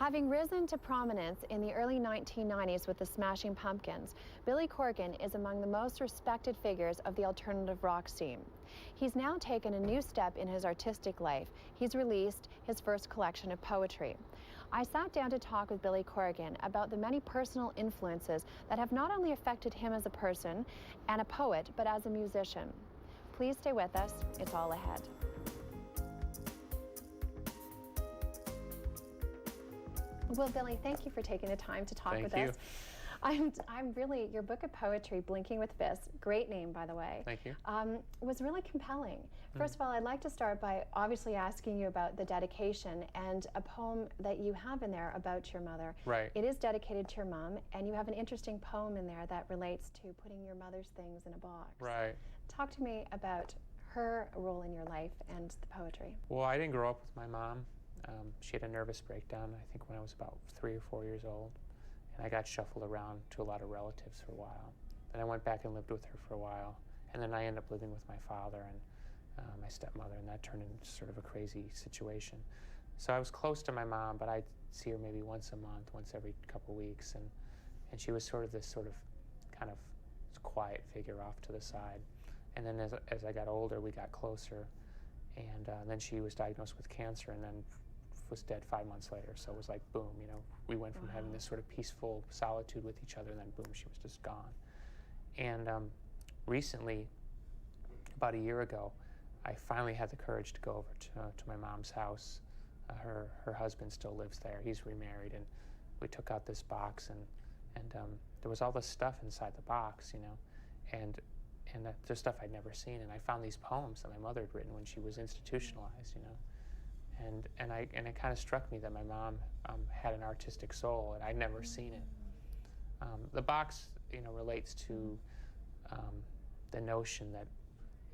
Having risen to prominence in the early 1990s with the Smashing Pumpkins, Billy Corgan is among the most respected figures of the alternative rock scene. He's now taken a new step in his artistic life. He's released his first collection of poetry. I sat down to talk with Billy Corgan about the many personal influences that have not only affected him as a person and a poet, but as a musician. Please stay with us. It's all ahead. Well, Billy, thank you for taking the time to talk with us. I'm really, your book of poetry, Blinking with Fists, great name, by the way. Thank you. Was really compelling. First of all, I'd like to start by obviously asking you about the dedication and a poem that you have in there about your mother. Right. It is dedicated to your mom, and you have an interesting poem in there that relates to putting your mother's things in a box. Right. Talk to me about her role in your life and the poetry. Well, I didn't grow up with my mom. She had a nervous breakdown, I think, when I was about 3 or 4 years old. And I got shuffled around to a lot of relatives for a while. Then I went back and lived with her for a while. And then I ended up living with my father and my stepmother, and that turned into sort of a crazy situation. So I was close to my mom, but I'd see her maybe once a month, once every couple weeks. And she was sort of this kind of quiet figure off to the side. And then as I got older, we got closer. And then she was diagnosed with cancer and then was dead 5 months later. So it was like, boom, you know, we went from having this sort of peaceful solitude with each other, and then boom, she was just gone. And recently, about a year ago, I finally had the courage to go over to my mom's house. Her husband still lives there. He's remarried, and we took out this box, and there was all this stuff inside the box, you know, and there's stuff I'd never seen. And I found these poems that my mother had written when she was institutionalized, you know. And it kind of struck me that my mom had an artistic soul, and I'd never seen it. The box, you know, relates to the notion that,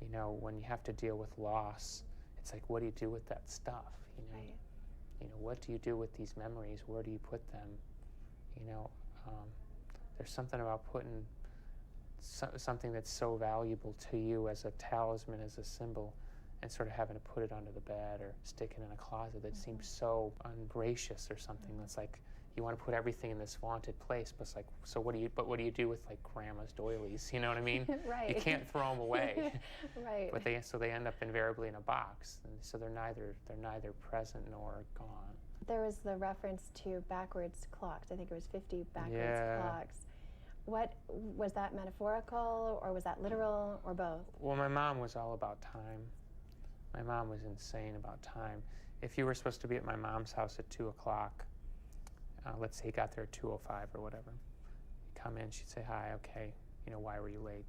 you know, when you have to deal with loss, it's like, what do you do with that stuff? You know, Right. You know, what do you do with these memories? Where do you put them? You know, there's something about putting something that's so valuable to you as a talisman, as a symbol, and sort of having to put it under the bed or stick it in a closet that seems so ungracious or something. That's like, you want to put everything in this vaunted place, but it's like, so what do you do with like grandma's doilies? You know what I mean? Right. You can't throw them away. Right. But they end up invariably in a box, and so they're neither present nor gone. There was the reference to backwards clocks. I think it was 50 backwards clocks. What was that, metaphorical, or was that literal, or both? Well, my mom was all about time. My mom was insane about time. If you were supposed to be at my mom's house at 2 o'clock, let's say you got there at 2:05 or whatever, you come in, she'd say, hi, okay, you know, why were you late?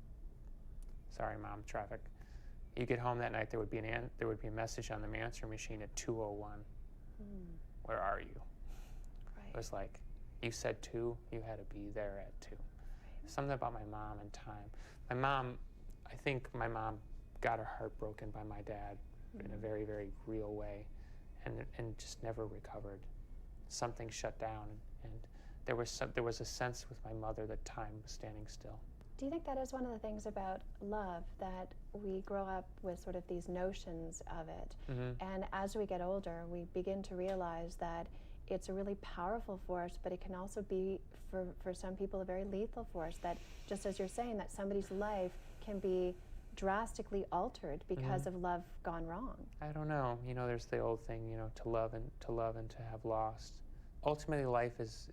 Sorry, Mom, traffic. You get home that night, there would be a message on the answering machine at 2:01. Where are you? Right. It was like, you said 2, you had to be there at 2. Right. Something about my mom and time. I think my mom got her heart broken by my dad in a very, very real way, and just never recovered. Something shut down, and there was a sense with my mother that time was standing still. Do you think that is one of the things about love, that we grow up with sort of these notions of it, and as we get older, we begin to realize that it's a really powerful force, but it can also be, for some people, a very lethal force, that, just as you're saying, that somebody's life can be drastically altered because of love gone wrong. I don't know. You know, there's the old thing, you know, to love and to have lost. Ultimately, life is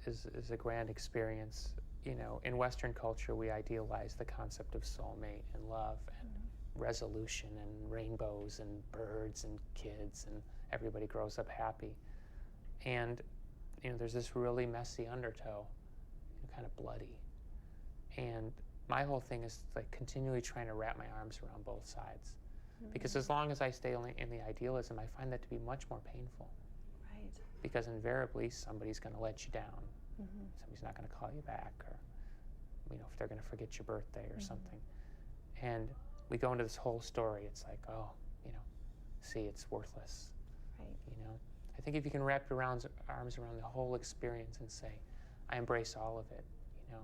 a grand experience. You know, in Western culture, we idealize the concept of soulmate and love and resolution and rainbows and birds and kids, and everybody grows up happy. And, you know, there's this really messy undertow, kind of bloody. And my whole thing is like continually trying to wrap my arms around both sides. Because as long as I stay in the idealism, I find that to be much more painful. Right. Because invariably somebody's going to let you down. Somebody's not going to call you back, or, you know, if they're going to forget your birthday or something. And we go into this whole story. It's like, oh, you know, see, it's worthless. Right. You know, I think if you can wrap your arms around the whole experience and say, I embrace all of it, you know,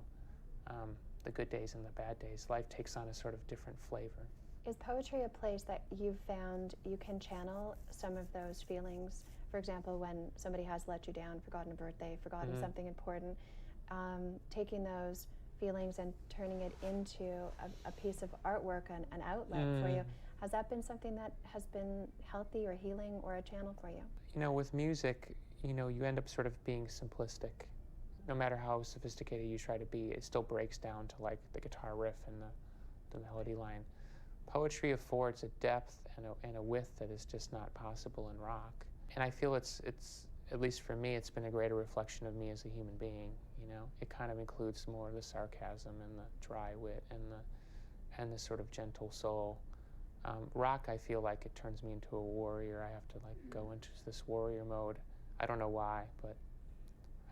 the good days and the bad days, life takes on a sort of different flavor. Is poetry a place that you've found you can channel some of those feelings for example, when somebody has let you down, forgotten a birthday, forgotten something important, taking those feelings and turning it into a piece of artwork, an outlet for you. Has that been something that has been healthy or healing or a channel for you? You know, with music, you know, you end up sort of being simplistic. No matter how sophisticated you try to be, it still breaks down to like the guitar riff and the melody line. Poetry affords a depth and a width that is just not possible in rock. And I feel it's at least for me, it's been a greater reflection of me as a human being. You know, it kind of includes more of the sarcasm and the dry wit and the sort of gentle soul. Rock, I feel like it turns me into a warrior. I have to like go into this warrior mode. I don't know why, but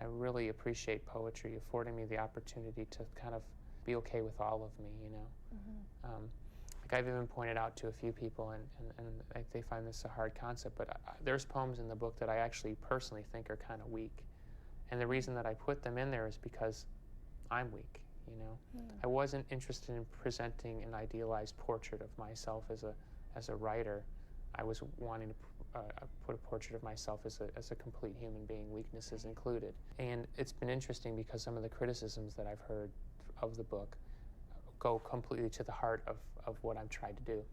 I really appreciate poetry affording me the opportunity to kind of be okay with all of me, you know. Like I've even pointed out to a few people, and they find this a hard concept, but there's poems in the book that I actually personally think are kind of weak. And the reason that I put them in there is because I'm weak, you know. I wasn't interested in presenting an idealized portrait of myself as a writer. I was wanting to put a portrait of myself as a complete human being, weaknesses included. And it's been interesting because some of the criticisms that I've heard of the book go completely to the heart of what I'm trying to do.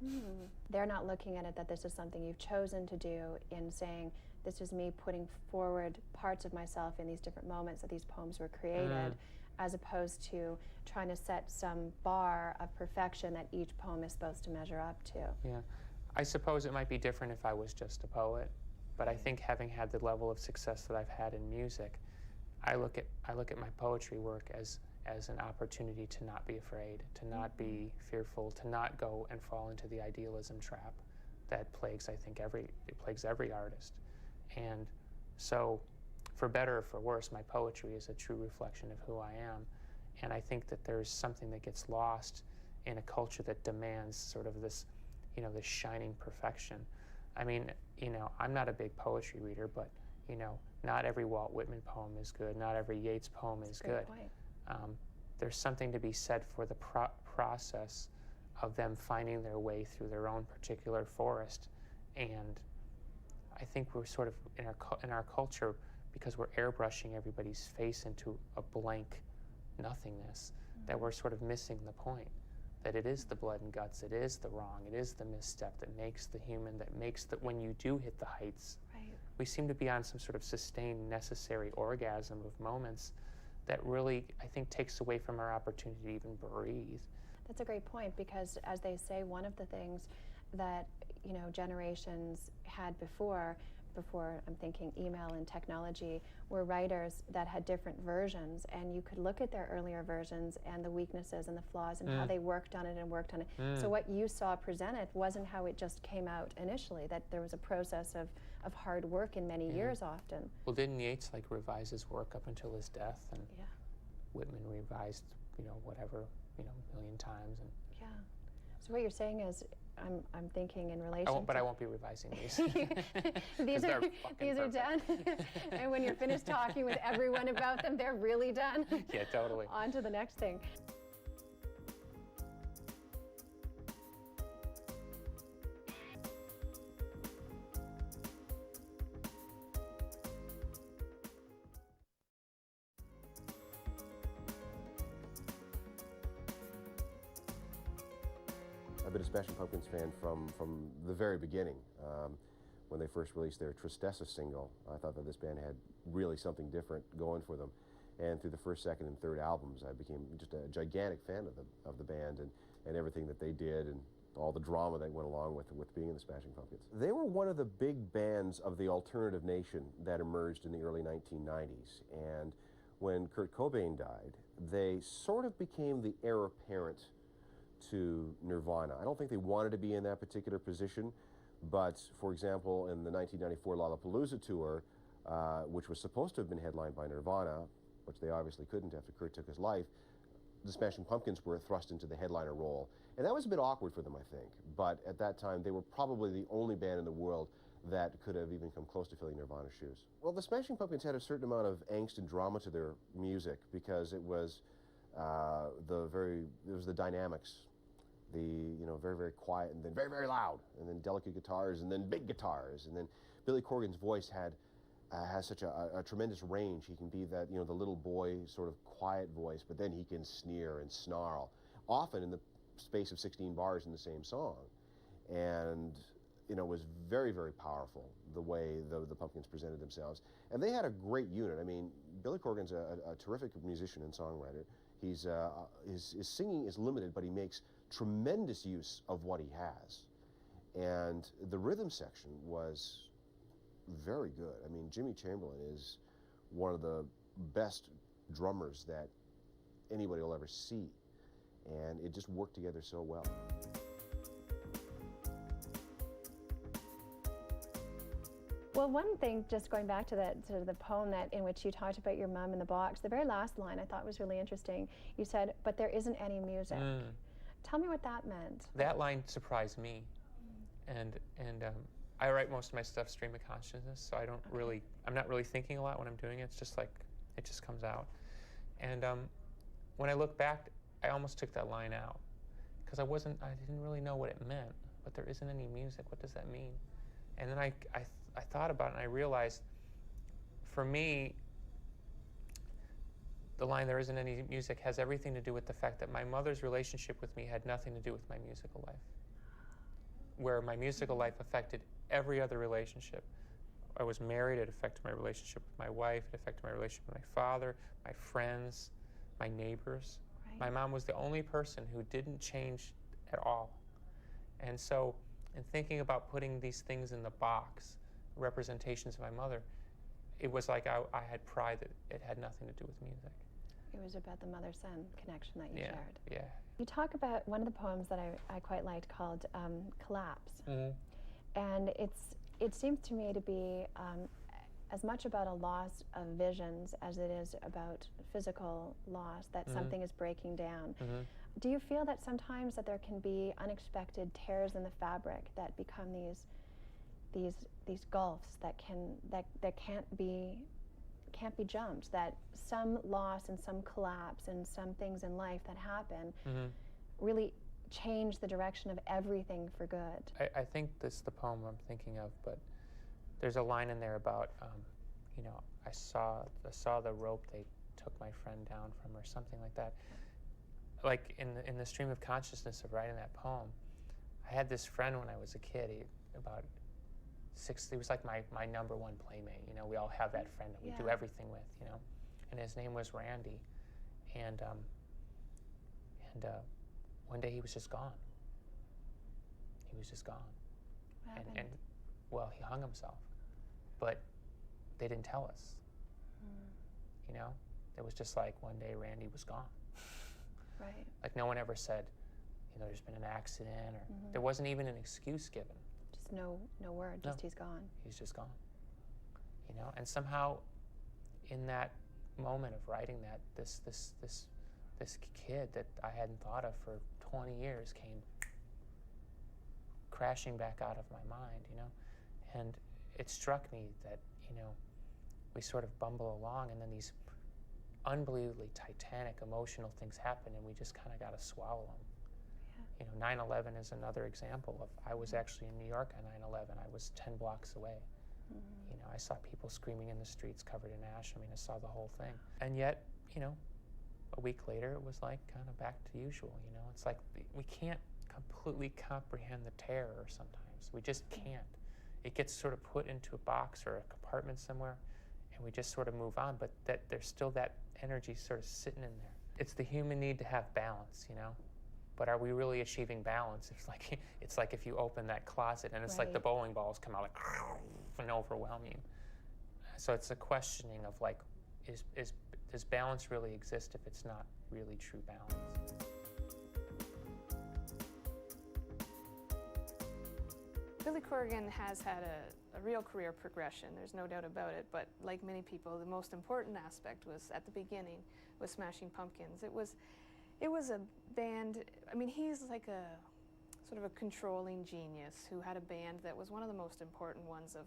They're not looking at it that this is something you've chosen to do, in saying, this is me putting forward parts of myself in these different moments that these poems were created, as opposed to trying to set some bar of perfection that each poem is supposed to measure up to. Yeah. I suppose it might be different if I was just a poet, but I think having had the level of success that I've had in music, I look at my poetry work as an opportunity to not be afraid, to not be fearful, to not go and fall into the idealism trap that plagues, I think, every artist. And so, for better or for worse, my poetry is a true reflection of who I am. And I think that there's something that gets lost in a culture that demands sort of this, you know, this shining perfection. I mean, you know, I'm not a big poetry reader, but, you know, not every Walt Whitman poem is good. Not every Yeats poem is good. There's something to be said for the process of them finding their way through their own particular forest. And I think we're sort of, in our culture, because we're airbrushing everybody's face into a blank nothingness, that we're sort of missing the point. That it is the blood and guts, it is the wrong, it is the misstep that makes the human, that makes that when you do hit the heights, we seem to be on some sort of sustained, necessary orgasm of moments that really, I think, takes away from our opportunity to even breathe. That's a great point, because as they say, one of the things that, you know, generations had before I'm thinking email and technology, were writers that had different versions, and you could look at their earlier versions and the weaknesses and the flaws and how they worked on it. So what you saw presented wasn't how it just came out initially, that there was a process of hard work in many years often. Well, didn't Yeats like revise his work up until his death, and Whitman revised, you know, whatever, you know, a million times. And so what you're saying is, I'm thinking in relation but I won't be revising these. These are done. And when you're finished talking with everyone about them, they're really done. Yeah, totally. On to the next thing. I've been a Smashing Pumpkins fan from the very beginning. When they first released their Tristessa single, I thought that this band had really something different going for them. And through the first, second, and third albums, I became just a gigantic fan of the band and everything that they did and all the drama that went along with being in the Smashing Pumpkins. They were one of the big bands of the alternative nation that emerged in the early 1990s. And when Kurt Cobain died, they sort of became the heir apparent to Nirvana. I don't think they wanted to be in that particular position, but for example, in the 1994 Lollapalooza tour, which was supposed to have been headlined by Nirvana, which they obviously couldn't after Kurt took his life, the Smashing Pumpkins were thrust into the headliner role. And that was a bit awkward for them, I think. But at that time, they were probably the only band in the world that could have even come close to filling Nirvana's shoes. Well, the Smashing Pumpkins had a certain amount of angst and drama to their music because it was the dynamics, the very, very quiet and then very, very loud, and then delicate guitars and then big guitars, and then Billy Corgan's voice has such a tremendous range. He can be that, the little boy sort of quiet voice, but then he can sneer and snarl, often in the space of 16 bars in the same song. And, it was very, very powerful the way the Pumpkins presented themselves. And they had a great unit. I mean, Billy Corgan's a terrific musician and songwriter. His singing is limited, but he makes tremendous use of what he has. And the rhythm section was very good. I mean, Jimmy Chamberlain is one of the best drummers that anybody will ever see. And it just worked together so well. Well, one thing, just going back to the poem in which you talked about your mom in the box, the very last line I thought was really interesting. You said, "But there isn't any music." Tell me what that meant. That line surprised me, and I write most of my stuff stream of consciousness, so I'm not really thinking a lot when I'm doing it. It's just like it just comes out. And when I look back, I almost took that line out because I didn't really know what it meant. But there isn't any music. What does that mean? And then I thought about it, and I realized, for me, the line, "there isn't any music," has everything to do with the fact that my mother's relationship with me had nothing to do with my musical life. Where my musical life affected every other relationship. I was married, it affected my relationship with my wife, it affected my relationship with my father, my friends, my neighbors. Right. My mom was the only person who didn't change at all. And so, in thinking about putting these things in the box, representations of my mother, it was like I had pride that it had nothing to do with music. It was about the mother-son connection that you shared. Yeah. You talk about one of the poems that I quite liked called Collapse. And it seems to me to be as much about a loss of visions as it is about physical loss, that something is breaking down. Do you feel that sometimes that there can be unexpected tears in the fabric that become these gulfs that can't be jumped, that some loss and some collapse and some things in life that happen really change the direction of everything for good? I think this is the poem I'm thinking of, but there's a line in there about, I saw the rope they took my friend down from, or something like that. Like in the stream of consciousness of writing that poem, I had this friend when I was a kid. He was like my number one playmate. We all have that friend that we do everything with. And his name was Randy, and one day he was just gone. He was just gone. What happened? And well, he hung himself, but they didn't tell us. It was just like one day Randy was gone. Right. Like no one ever said, there's been an accident, or there wasn't even an excuse given. Just no word. Just he's gone. He's just gone. And somehow, in that moment of writing that, this kid that I hadn't thought of for 20 years came crashing back out of my mind. And it struck me that we sort of bumble along, and then these unbelievably titanic emotional things happen, and we just kind of got to swallow them. 9/11 is another example of, I was actually in New York on 9/11. I was 10 blocks away. I saw people screaming in the streets covered in ash. I saw the whole thing. And yet, a week later, it was like kind of back to usual. It's like we can't completely comprehend the terror sometimes. We just can't. It gets sort of put into a box or a compartment somewhere, and we just sort of move on, but there's still that energy sort of sitting in there. It's the human need to have balance, but are we really achieving balance? It's like if you open that closet and it's like the bowling balls come out like and overwhelm you. So it's a questioning of like, does balance really exist if it's not really true balance? Billy Corgan has had a real career progression, there's no doubt about it, but like many people, the most important aspect was at the beginning with Smashing Pumpkins. It was a band, he's like a sort of a controlling genius who had a band that was one of the most important ones of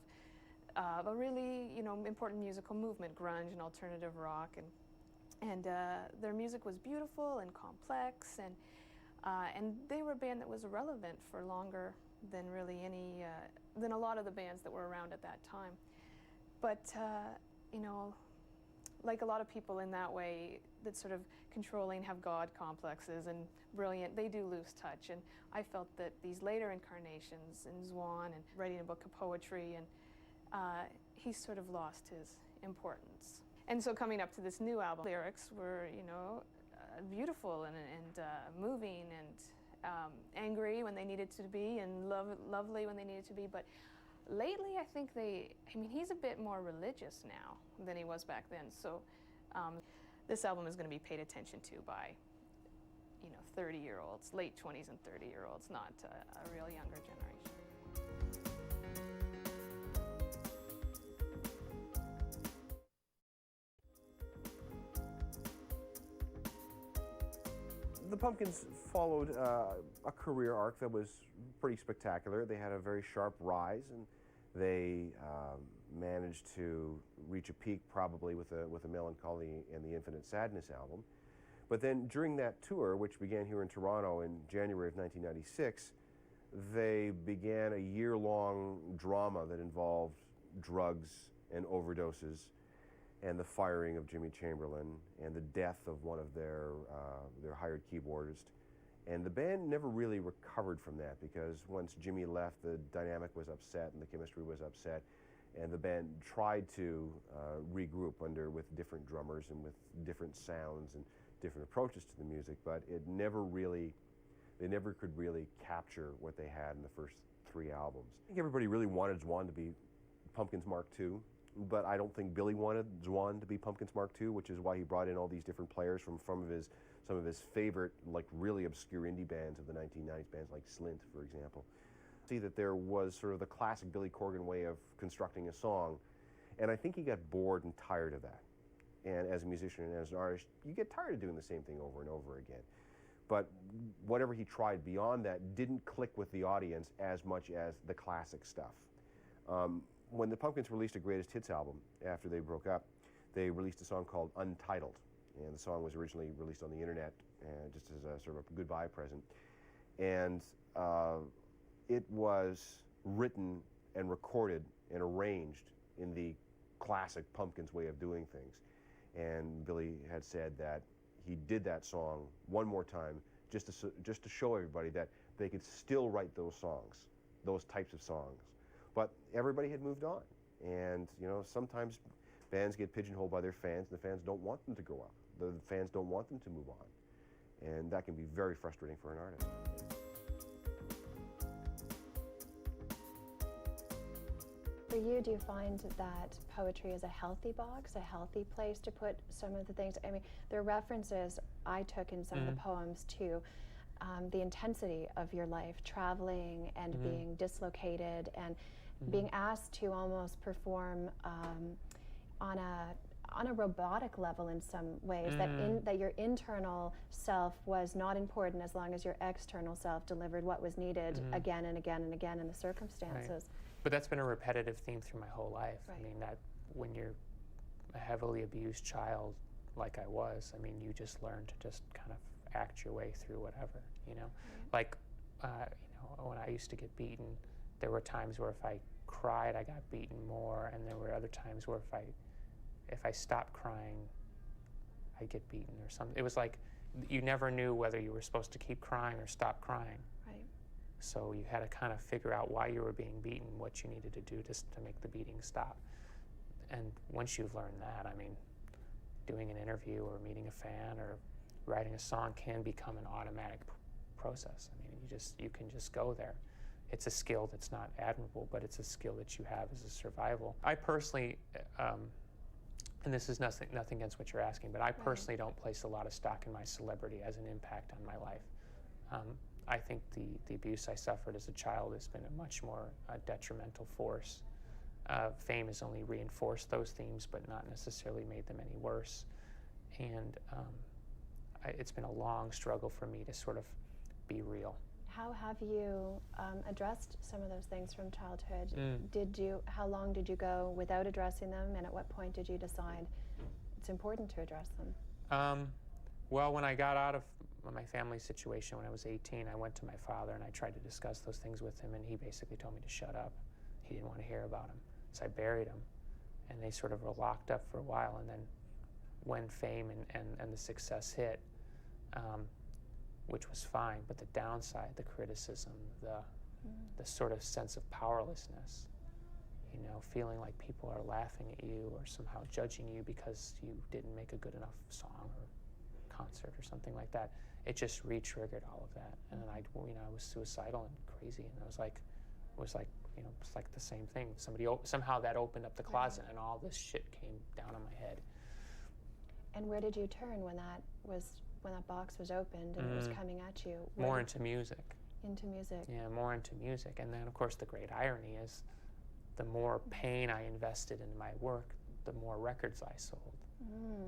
a really, important musical movement, grunge and alternative rock, and their music was beautiful and complex, and they were a band that was relevant for longer than really any, than a lot of the bands that were around at that time. But, you know, like a lot of people in that way, that sort of controlling, have God complexes and brilliant, they do lose touch. And I felt that these later incarnations in Zwan and writing a book of poetry, and he sort of lost his importance. And so coming up to this new album, lyrics were, you know, beautiful and moving and angry when they needed to be, and lovely when they needed to be. But lately, I think he's a bit more religious now than he was back then. So this album is going to be paid attention to by, you know, 30-year-olds, late 20s and 30-year-olds, not a real younger generation. The Pumpkins followed a career arc that was pretty spectacular. They had a very sharp rise, and they managed to reach a peak probably with a Melancholy and the Infinite Sadness album. But then during that tour, which began here in Toronto in January of 1996, they began a year-long drama that involved drugs and overdoses, and the firing of Jimmy Chamberlain, and the death of one of their hired keyboardist. And the band never really recovered from that, because once Jimmy left, the dynamic was upset and the chemistry was upset, and the band tried to regroup with different drummers and with different sounds and different approaches to the music, but they never could really capture what they had in the first 3 albums. I think everybody really wanted Zwan to be Pumpkins Mark II, but I don't think Billy wanted Zwan to be Pumpkins Mark II, which is why he brought in all these different players from some of his favorite, like, really obscure indie bands of the 1990s, bands like Slint, for example. See that there was sort of the classic Billy Corgan way of constructing a song, and I think he got bored and tired of that. And as a musician and as an artist, you get tired of doing the same thing over and over again. But whatever he tried beyond that didn't click with the audience as much as the classic stuff. When the Pumpkins released a greatest hits album after they broke up, they released a song called Untitled. And the song was originally released on the internet just as a sort of a goodbye present. And it was written and recorded and arranged in the classic Pumpkins way of doing things. And Billy had said that he did that song one more time just to show everybody that they could still write those songs, those types of songs. But everybody had moved on. And, you know, sometimes bands get pigeonholed by their fans, and the fans don't want them to grow up. The fans don't want them to move on. And that can be very frustrating for an artist. For you, do you find that poetry is a healthy box, a healthy place to put some of the things? I mean, there are references I took in some of the poems to the intensity of your life, traveling and being dislocated and being asked to almost perform on a robotic level in some ways, that your internal self was not important as long as your external self delivered what was needed again and again and again in the circumstances. Right. But that's been a repetitive theme through my whole life. Right. I mean, that when you're a heavily abused child like I was, I mean, you just learn to just kind of act your way through whatever, you know? Like, you know, when I used to get beaten, there were times where if I cried, I got beaten more, and there were other times where if I stopped crying, I'd get beaten or something. It was like you never knew whether you were supposed to keep crying or stop crying. Right. So you had to kind of figure out why you were being beaten, what you needed to do just to make the beating stop. And once you've learned that, I mean, doing an interview or meeting a fan or writing a song can become an automatic process. I mean, you can just go there. It's a skill that's not admirable, but it's a skill that you have as a survival. I personally, and this is nothing against what you're asking, but I personally don't place a lot of stock in my celebrity as an impact on my life. I think the abuse I suffered as a child has been a much more detrimental force. Fame has only reinforced those themes, but not necessarily made them any worse. And it's been a long struggle for me to sort of be real. How have you addressed some of those things from childhood? How long did you go without addressing them, and at what point did you decide it's important to address them? Well, when I got out of my family situation when I was 18, I went to my father and I tried to discuss those things with him, and he basically told me to shut up. He didn't want to hear about them. So I buried him, and they sort of were locked up for a while. And then when fame and the success hit, which was fine, but the downside, the criticism, the sort of sense of powerlessness, you know, feeling like people are laughing at you or somehow judging you because you didn't make a good enough song or concert or something like that, it just re-triggered all of that. And then I was suicidal and crazy, and it was like, you know, it's like the same thing. Somehow that opened up the closet, and all this shit came down on my head. And where did you turn when that box was opened and it was coming at you? More into music. Into music. Yeah, more into music. And then, of course, the great irony is the more pain I invested in my work, the more records I sold.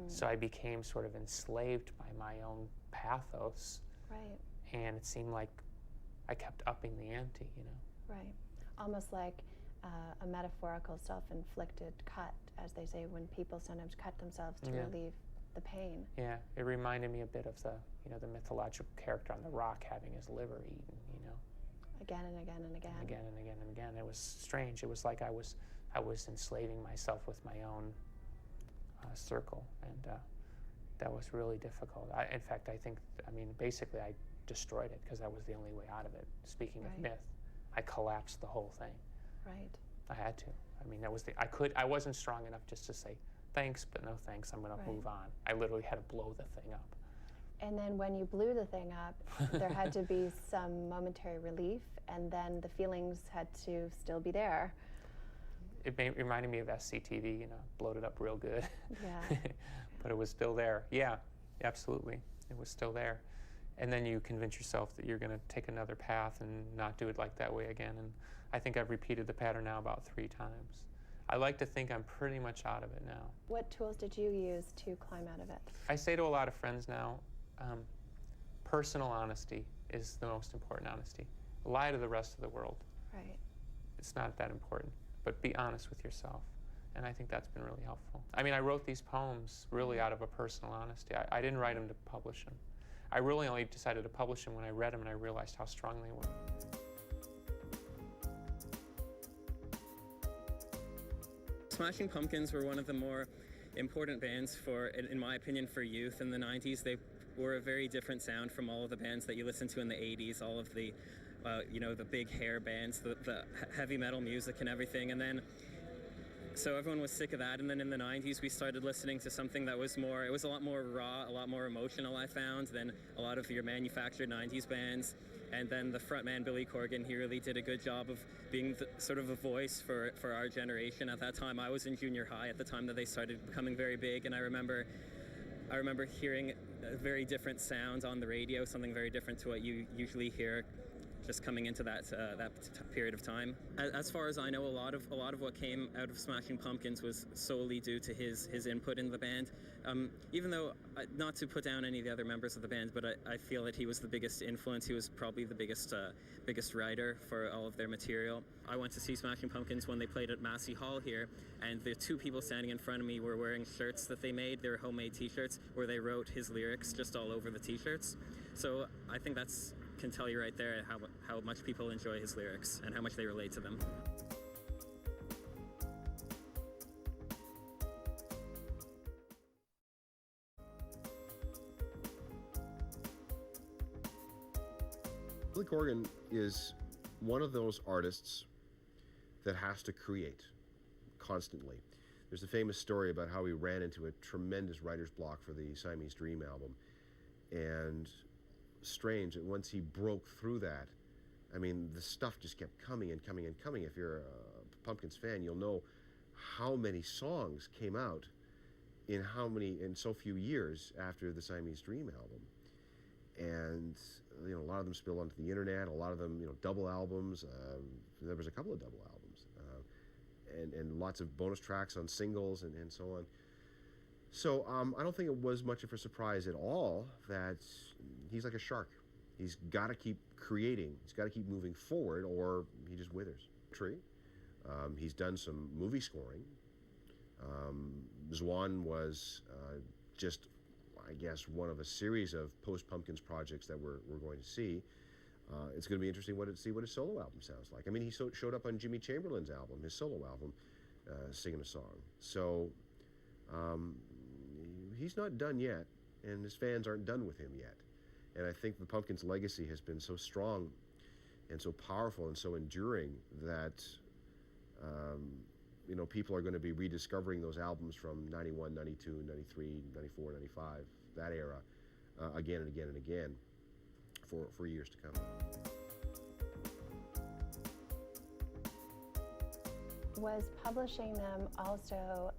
So I became sort of enslaved by my own pathos. Right. And it seemed like I kept upping the ante, you know. Right. Almost like a metaphorical self-inflicted cut, as they say, when people sometimes cut themselves to relieve the pain. Yeah, it reminded me a bit of the mythological character on the rock having his liver eaten, you know. Again and again and again. And again and again and again. It was strange. It was like I was enslaving myself with my own circle, and that was really difficult. In fact, basically I destroyed it because that was the only way out of it. Speaking of myth, I collapsed the whole thing. Right. I had to. I mean, I wasn't strong enough just to say, thanks, but no thanks, I'm going to move on. I literally had to blow the thing up. And then when you blew the thing up, there had to be some momentary relief, and then the feelings had to still be there. It reminded me of SCTV, you know, blowed it up real good. Yeah. But it was still there. Yeah, absolutely. It was still there. And then you convince yourself that you're going to take another path and not do it like that way again. And I think I've repeated the pattern now about 3 times. I like to think I'm pretty much out of it now. What tools did you use to climb out of it? I say to a lot of friends now, personal honesty is the most important honesty. Lie to the rest of the world. Right. It's not that important, but be honest with yourself. And I think that's been really helpful. I mean, I wrote these poems really out of a personal honesty. I didn't write them to publish them. I really only decided to publish them when I read them and I realized how strong they were. Smashing Pumpkins were one of the more important bands in my opinion, for youth in the 90s. They were a very different sound from all of the bands that you listen to in the 80s, all of the, the big hair bands, the heavy metal music and everything. And then, so everyone was sick of that. And then in the 90s, we started listening to something that was more, it was a lot more raw, a lot more emotional, I found, than a lot of your manufactured 90s bands. And then the frontman, Billy Corgan, he really did a good job of being sort of a voice for our generation. At that time, I was in junior high at the time that they started becoming very big, and I remember hearing a very different sound on the radio, something very different to what you usually hear just coming into that period of time. As far as I know, a lot of what came out of Smashing Pumpkins was solely due to his input in the band. Even though, not to put down any of the other members of the band, but I feel that he was the biggest influence. He was probably the biggest writer for all of their material. I went to see Smashing Pumpkins when they played at Massey Hall here, and the 2 people standing in front of me were wearing shirts that they made. They were homemade t-shirts where they wrote his lyrics just all over the t-shirts. So I think that's can tell you right there how much people enjoy his lyrics and how much they relate to them. Billy Corgan is one of those artists that has to create constantly. There's a famous story about how he ran into a tremendous writer's block for the Siamese Dream album, and strange that once he broke through that, I mean, the stuff just kept coming and coming and coming. If you're a Pumpkins fan, you'll know how many songs came out in so few years after the Siamese Dream album. And a lot of them spilled onto the internet, a lot of them double albums. There was a couple of double albums, and lots of bonus tracks on singles and so on. So I don't think it was much of a surprise at all that he's like a shark. He's got to keep creating. He's got to keep moving forward, or he just withers. He's done some movie scoring. Zwan was just, I guess, one of a series of post-Pumpkins projects that we're going to see. It's going to be interesting to see what his solo album sounds like. I mean, he showed up on Jimmy Chamberlain's album, his solo album, singing a song. So he's not done yet, and his fans aren't done with him yet. And I think the Pumpkins' legacy has been so strong and so powerful and so enduring that you know, people are going to be rediscovering those albums from 91, 92, 93, 94, 95, that era, again and again and again for years to come. Was publishing them also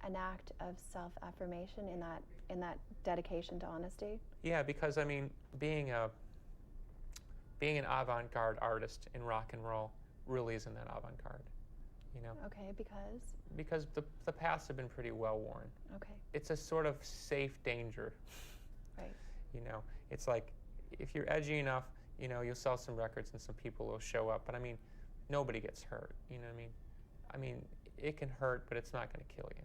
an act of self-affirmation in that dedication to honesty? Yeah, because I mean, being an avant-garde artist in rock and roll really isn't that avant-garde, you know? Okay, because? Because the paths have been pretty well worn. Okay. It's a sort of safe danger. Right. You know, it's like if you're edgy enough, you know, you'll sell some records and some people will show up. But I mean, nobody gets hurt. You know what I mean? I mean, it can hurt, but it's not going to kill you.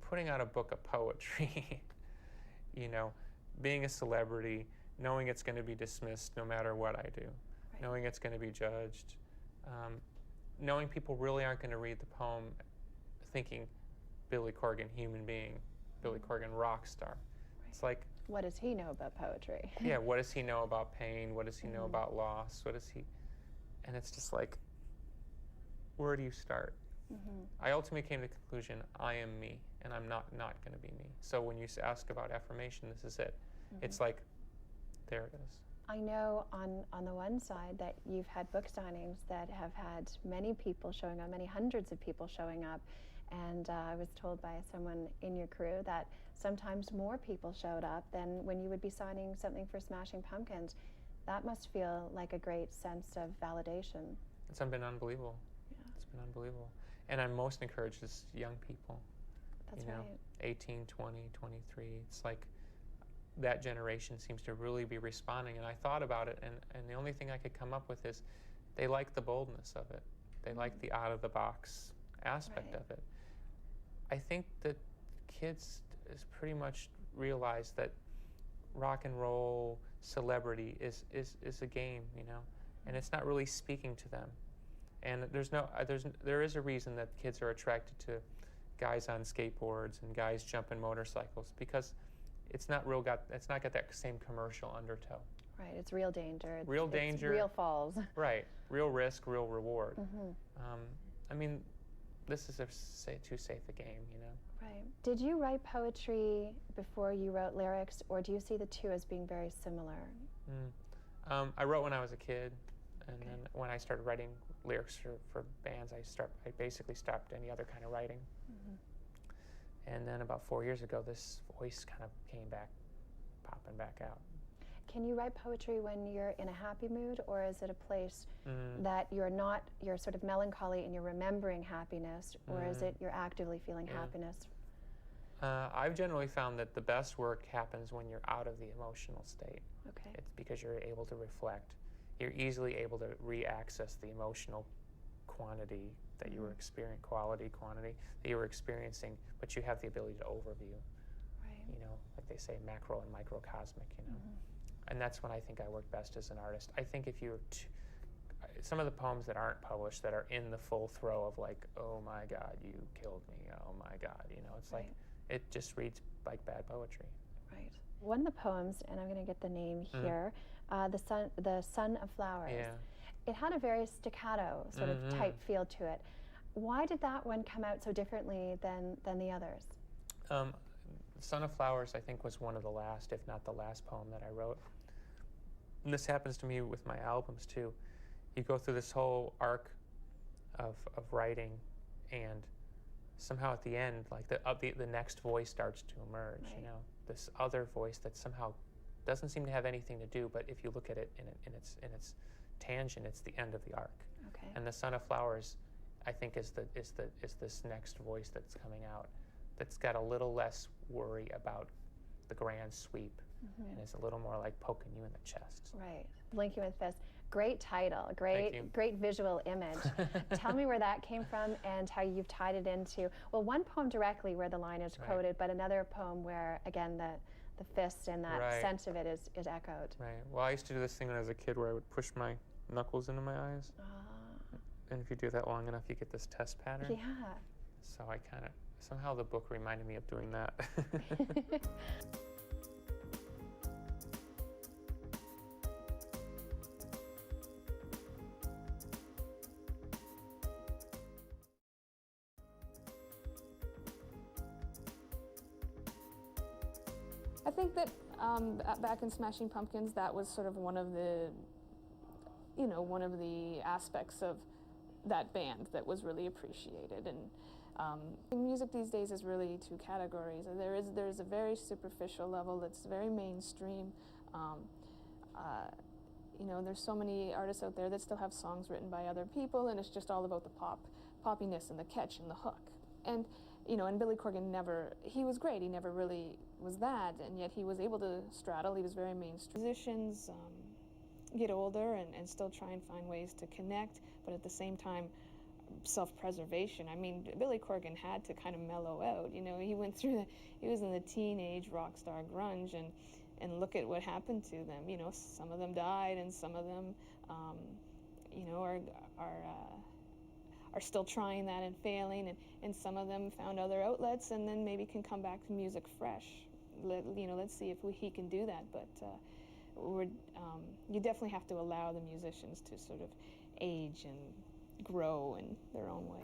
Putting out a book of poetry, you know, being a celebrity, knowing it's going to be dismissed no matter what I do, right. Knowing it's going to be judged, knowing people really aren't going to read the poem thinking Billy Corgan, human being, Billy Corgan, rock star. Right. It's like, what does he know about poetry? Yeah, what does he know about pain? What does he know about loss? What does he, and it's just like, where do you start? I ultimately came to the conclusion, I am me, and I'm not going to be me. So when you ask about affirmation, this is it. It's like, there it is. I know on the one side that you've had book signings that have had many people showing up, many hundreds of people showing up, and I was told by someone in your crew that sometimes more people showed up than when you would be signing something for Smashing Pumpkins. That must feel like a great sense of validation. It's been unbelievable. Yeah. It's been unbelievable. And I'm most encouraged is young people. That's you know, right. 18, 20, 23. It's like that generation seems to really be responding. And I thought about it, and the only thing I could come up with is they like the boldness of it. They like the out-of-the-box aspect of it. I think that kids is pretty much realize that rock and roll celebrity is a game, you know, and it's not really speaking to them. And there is a reason that kids are attracted to guys on skateboards and guys jumping motorcycles, because it's not got that same commercial undertow. Right, it's real danger. Real danger. Real falls. Right, real risk, real reward. I mean, this is too safe a game, you know. Right. Did you write poetry before you wrote lyrics, or do you see the two as being very similar? I wrote when I was a kid, and then when I started writing lyrics for bands, I basically stopped any other kind of writing. And then about 4 years ago, this voice kind of came back, popping back out. Can you write poetry when you're in a happy mood, or is it a place that you're sort of melancholy and you're remembering happiness, or is it you're actively feeling happiness? I've generally found that the best work happens when you're out of the emotional state. Okay. It's because you're able to reflect. You're easily able to re-access the emotional quantity that you were experiencing, quantity that you were experiencing, but you have the ability to overview. Right. You know, like they say, macro and microcosmic, you know. And that's when I think I work best as an artist. I think if you're some of the poems that aren't published, that are in the full throw of like, oh my God, you killed me, oh my God, you know, it's like, it just reads like bad poetry. Right. One of the poems, and I'm going to get the name here, the Son of Flowers. Yeah. It had a very staccato sort of type feel to it. Why did that one come out so differently than the others? Son of Flowers, I think, was one of the last, if not the last poem that I wrote. And this happens to me with my albums too. You go through this whole arc of writing, and somehow at the end, like the next voice starts to emerge. Right. You know, this other voice that somehow doesn't seem to have anything to do, but if you look at it in its tangent, it's the end of the arc. Okay. And the Son of Flowers, I think, is this next voice that's coming out, that's got a little less worry about the grand sweep, and is a little more like poking you in the chest. Right. Blinking with fists. Great title, Thank you. great visual image. Tell me where that came from and how you've tied it into, well, one poem directly where the line is Right. quoted, but another poem where, again, the fist and that Right. sense of it is echoed. Right. Well, I used to do this thing when I was a kid where I would push my knuckles into my eyes. And if you do that long enough, you get this test pattern. Yeah. So I kind of, somehow the book reminded me of doing that. I think that back in Smashing Pumpkins, that was sort of one of the, one of the aspects of that band that was really appreciated. And music these days is really two categories. There's a very superficial level that's very mainstream. There's so many artists out there that still have songs written by other people, and it's just all about the poppiness and the catch and the hook. And and Billy Corgan he was great. He never really was that, and yet he was able to straddle. He was very mainstream. Musicians get older and still try and find ways to connect, but at the same time, self-preservation. I mean, Billy Corgan had to kind of mellow out. He went through he was in the teenage rock star grunge, and look at what happened to them. Some of them died, and some of them, are still trying that and failing, and some of them found other outlets and then maybe can come back to music fresh. Let's see if he can do that, but you definitely have to allow the musicians to sort of age and grow in their own way.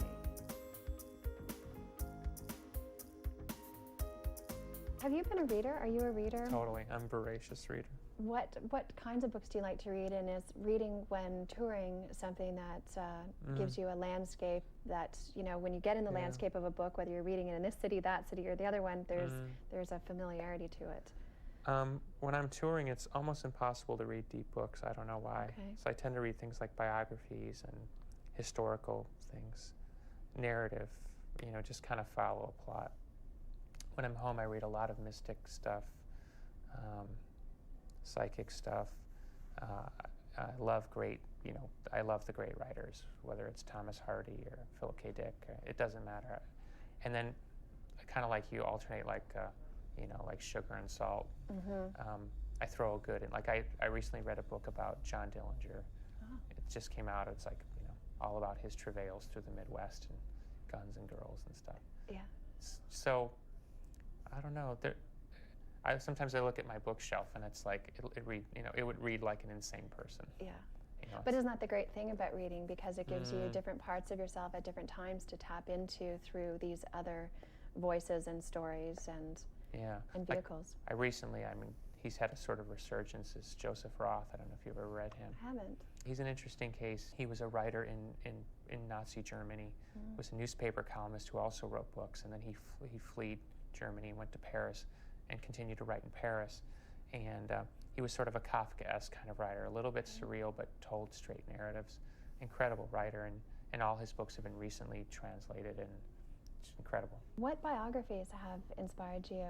Have you been a reader? Are you a reader? Totally. I'm a voracious reader. What kinds of books do you like to read, and is reading when touring something that gives you a landscape that, when you get in the Yeah. landscape of a book, whether you're reading it in this city, that city, or the other one, there's a familiarity to it? When I'm touring, it's almost impossible to read deep books. I don't know why. Okay. So I tend to read things like biographies and historical things, narrative, just kind of follow a plot. When I'm home, I read a lot of mystic stuff, psychic stuff. I love I love the great writers, whether it's Thomas Hardy or Philip K. Dick. It doesn't matter. And then, kind of like you, alternate like sugar and salt. I throw a good in. Like I recently read a book about John Dillinger. Oh. It just came out. It's like all about his travails through the Midwest and guns and girls and stuff. Yeah. So I don't know. Sometimes I look at my bookshelf and it's like it would read like an insane person. Yeah. But isn't that the great thing about reading? Because it gives you different parts of yourself at different times to tap into through these other voices and stories and vehicles. He's had a sort of resurgence, is Joseph Roth. I don't know if you've ever read him. I haven't. He's an interesting case. He was a writer in Nazi Germany. Was a newspaper columnist who also wrote books, and then he fled Germany and went to Paris and continued to write in Paris. And he was sort of a Kafkaesque kind of writer, a little bit surreal, but told straight narratives. Incredible writer, and all his books have been recently translated, and it's incredible. What biographies have inspired you?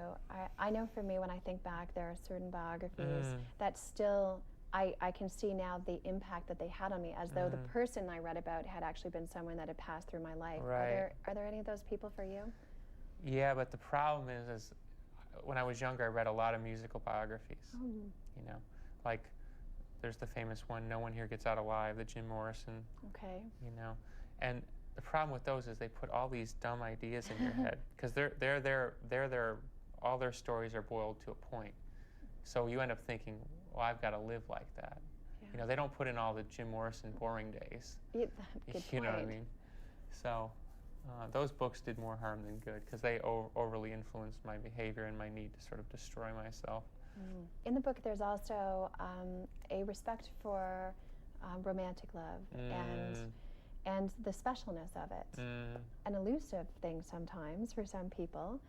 I know for me, when I think back, there are certain biographies that still, I can see now the impact that they had on me, as though the person I read about had actually been someone that had passed through my life. Right. Are there any of those people for you? Yeah, but the problem is when I was younger, I read a lot of musical biographies. Oh. Like there's the famous one, "No One Here Gets Out Alive," the Jim Morrison. Okay. And the problem with those is they put all these dumb ideas in your head, because all their stories are boiled to a point. So you end up thinking, well, I've got to live like that. Yeah. They don't put in all the Jim Morrison boring days. Good You know what I point. mean? So those books did more harm than good, because they overly influenced my behavior and my need to sort of destroy myself. In the book, there's also a respect for romantic love and the specialness of it. An elusive thing sometimes for some people.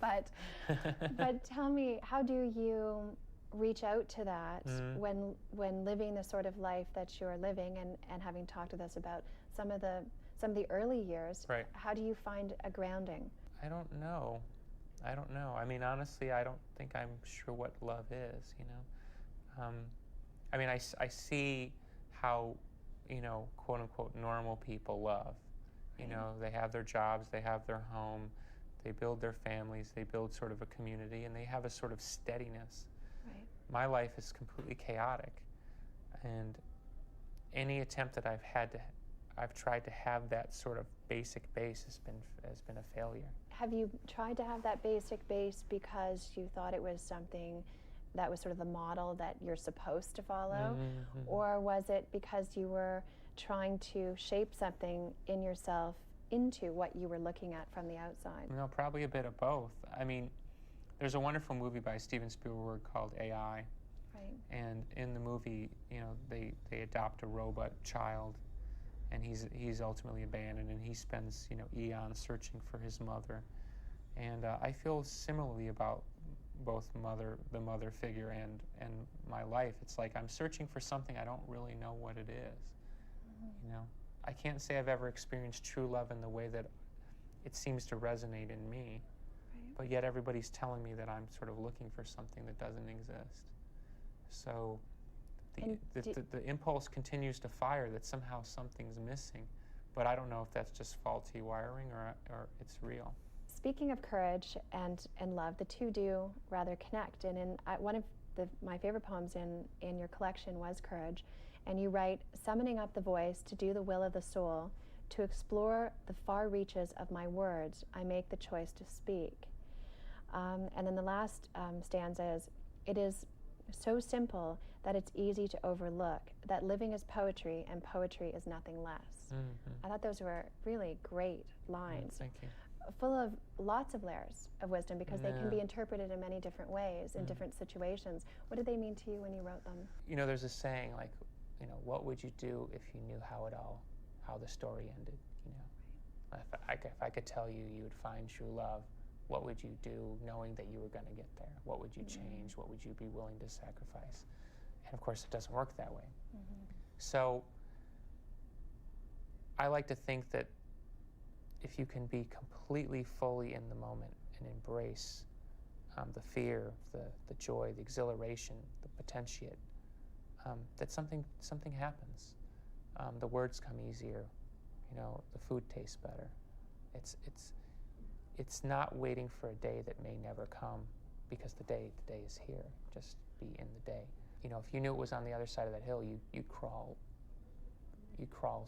but tell me, how do you reach out to that when living the sort of life that you're living, and having talked with us about some of the early years? Right. How do you find a grounding? I don't know. I mean, honestly, I don't think I'm sure what love is, I mean, I see how, you know, quote unquote normal people love. You know, they have their jobs, they have their home, they build their families, they build sort of a community, and they have a sort of steadiness. Right. My life is completely chaotic, and any attempt that I've tried to have that sort of basic base has been a failure. Have you tried to have that basic base because you thought it was something that was sort of the model that you're supposed to follow? Mm-hmm. Or was it because you were trying to shape something in yourself into what you were looking at from the outside? No, probably a bit of both. I mean, there's a wonderful movie by Steven Spielberg called AI. Right. And in the movie, you know, they adopt a robot child, and he's ultimately abandoned, and he spends, you know, eons searching for his mother. And I feel similarly about both the mother figure and my life. It's like I'm searching for something I don't really know what it is. Mm-hmm. You know, I can't say I've ever experienced true love in the way that it seems to resonate in me, Right. but yet everybody's telling me that I'm sort of looking for something that doesn't exist. So the impulse continues to fire that somehow something's missing, but I don't know if that's just faulty wiring or it's real. Speaking of courage and love, the two do rather connect. And in one of my favorite poems in your collection was Courage. And you write, summoning up the voice to do the will of the soul, to explore the far reaches of my words, I make the choice to speak. And then the last stanza is, it is so simple that it's easy to overlook, that living is poetry and poetry is nothing less. Mm-hmm. I thought those were really great lines. Thank you. Full of lots of layers of wisdom, because they can be interpreted in many different ways in different situations. What did they mean to you when you wrote them? You know, there's a saying like, you know, what would you do if you knew how the story ended? You know, if I could tell you you would find true love, what would you do knowing that you were going to get there? What would you change? What would you be willing to sacrifice? And of course, it doesn't work that way. Mm-hmm. So I like to think that if you can be completely fully in the moment and embrace the fear, the joy, the exhilaration, the potentiate, that something happens. The words come easier, you know, the food tastes better. It's not waiting for a day that may never come, because the day is here. Just be in the day. You know, if you knew it was on the other side of that hill, you'd crawl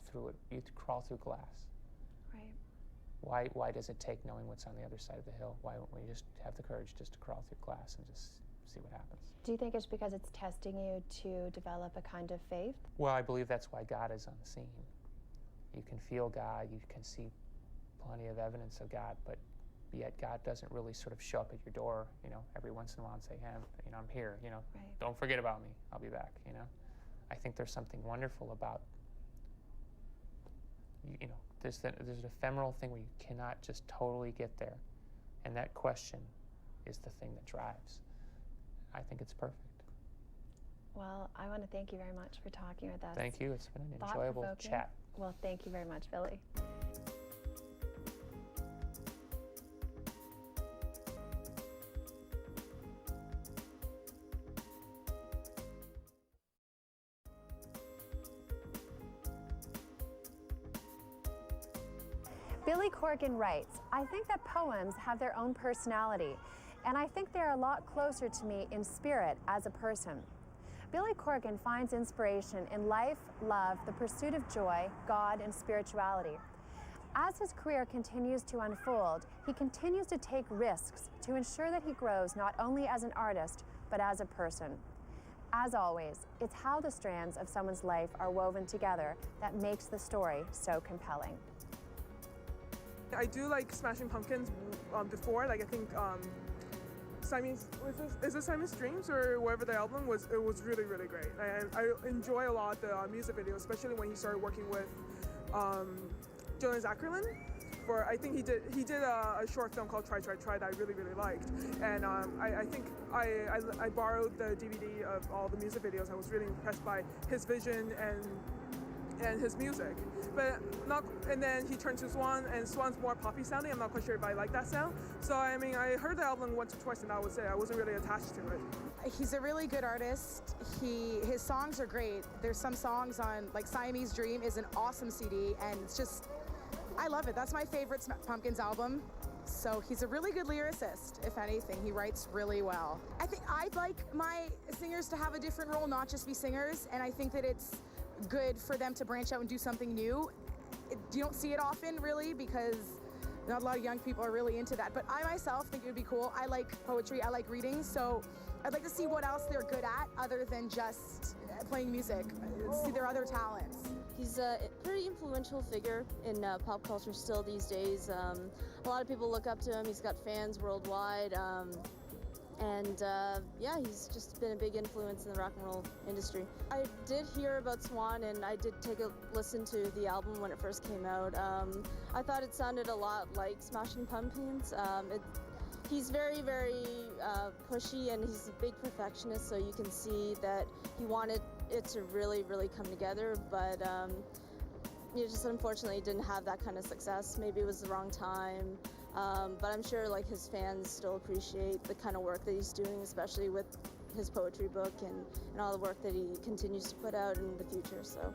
through it. You'd crawl through glass. Right. Why does it take knowing what's on the other side of the hill? Why don't we just have the courage just to crawl through glass and just see what happens? Do you think it's because it's testing you to develop a kind of faith? Well, I believe that's why God is on the scene. You can feel God, you can see plenty of evidence of God, but yet God doesn't really sort of show up at your door, you know, every once in a while and say, hey, you know, I'm here, you know, Right. Don't forget about me, I'll be back, you know. I think there's something wonderful about, you know, there's an ephemeral thing where you cannot just totally get there, and that question is the thing that drives. I think it's perfect. Well, I want to thank you very much for talking with us. Thank you, it's been an enjoyable chat. Well, thank you very much, Billy. Billy Corgan writes, I think that poems have their own personality, and I think they are a lot closer to me in spirit as a person. Billy Corgan finds inspiration in life, love, the pursuit of joy, God, and spirituality. As his career continues to unfold, he continues to take risks to ensure that he grows not only as an artist, but as a person. As always, it's how the strands of someone's life are woven together that makes the story so compelling. I do like Smashing Pumpkins before, like I think is it Simon's Dreams or whatever the album was, it was really, really great. I enjoy a lot the music video, especially when he started working with Julian Zackerlin. I think he did a short film called Try Try Try that I really, really liked. And I think I borrowed the DVD of all the music videos. I was really impressed by his vision and and his music. But not, and then he turned to Swan, and Swan's more poppy sounding. I'm not quite sure if I like that sound. So I mean, I heard the album once or twice, and I would say I wasn't really attached to it. He's a really good artist. His songs are great. There's some songs on, like Siamese Dream is an awesome CD, and it's just, I love it. That's my favorite Pumpkins album. So he's a really good lyricist, if anything. He writes really well. I think I'd like my singers to have a different role, not just be singers, and I think that it's good for them to branch out and do something new. You don't see it often, really, because not a lot of young people are really into that. But I myself think it would be cool. I like poetry, I like reading, so I'd like to see what else they're good at other than just playing music, see their other talents. He's a pretty influential figure in pop culture still these days. A lot of people look up to him. He's got fans worldwide. Yeah, he's just been a big influence in the rock and roll industry. I did hear about Swan, and I did take a listen to the album when it first came out. I thought it sounded a lot like Smashing Pumpkins. He's very, very pushy, and he's a big perfectionist, so you can see that he wanted it to really, really come together, but just unfortunately didn't have that kind of success. Maybe it was the wrong time, but I'm sure like his fans still appreciate the kind of work that he's doing, especially with his poetry book and all the work that he continues to put out in the future. So